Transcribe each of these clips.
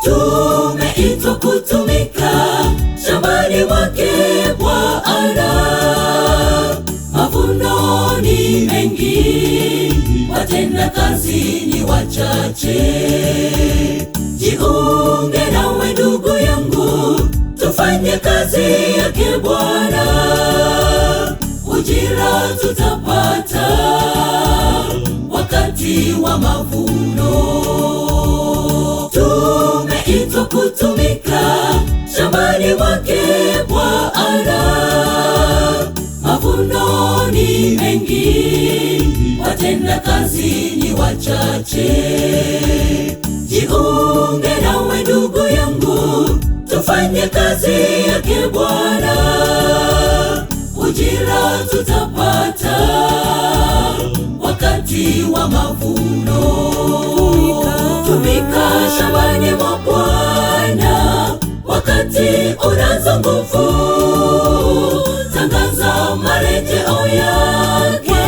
Tumeitwa kutumika shambani mwake Bwana. Mavuno ni mengi, watenda kazi ni wachache. Jiunge nawe ndugu yangu, tufanye kazi yake Bwana. Ujira tutapata wakati wa mavuno. Tumeitwa kutumika shambani mwake Bwana. Mavuno ni mengi, watenda kazi ni wachache. Jiunge nawe ndugu yangu, tufanye kazi yake Bwana. Ujira tutapata wakati wa mavuno. Tumika shambani mwa Bwana wakati unazo nguvu. Tangaza marejeo yake,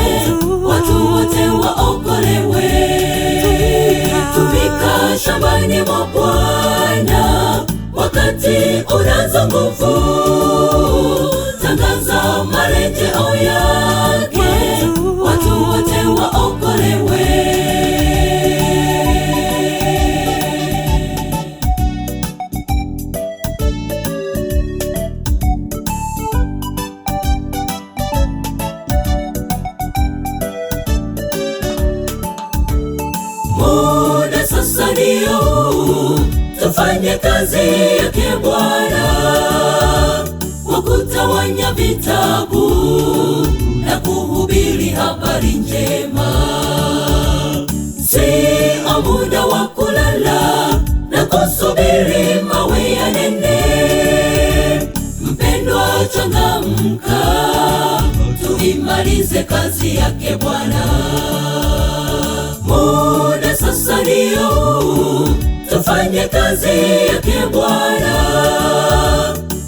watu wote waokolewe. Tumika shambani mwa Bwana wakati unazo nguvu. Tangaza marejeo yake, watu wote waokolewe. Muda sasa ndio huu, tufanye kazi yake Bwana. Wakutawanya vitabu na kuhubiri habari njema. Sio muda wa kulala na kusubiri mawe yanene. Mpendwa, changamka, tuimalize kazi yake Bwana. Muda sasa ndio huu, tufanye kazi yake Bwana.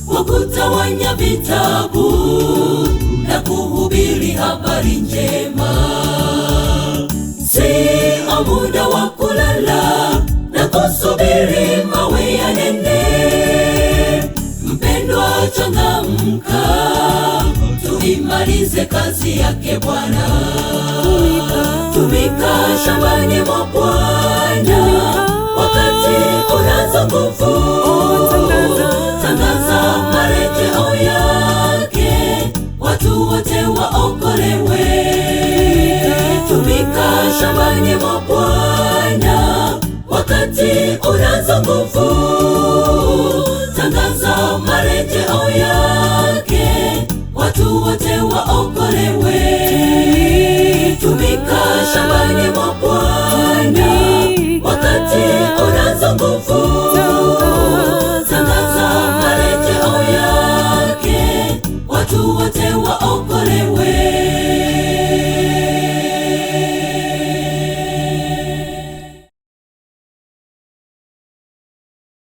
Wakutawanya vitabu na kuhubiri habari njema. Sio muda wa kulala na kusubiri mawe yanene. Mpendwa, changamka, tuimalize kazi yake Bwana. Tumika shambani mwa Bwana wakati unazo nguvu. Tangaza marejeo yake, watu wote waokolewe. Tumika shambani mwa Bwana wakati unazo nguvu. Tangaza marejeo yake, watu wote waokolewe. Tumika shambani mwa Bwana wakati unazo nguvu. Tangaza marejeo yake, watu wote waokolewe.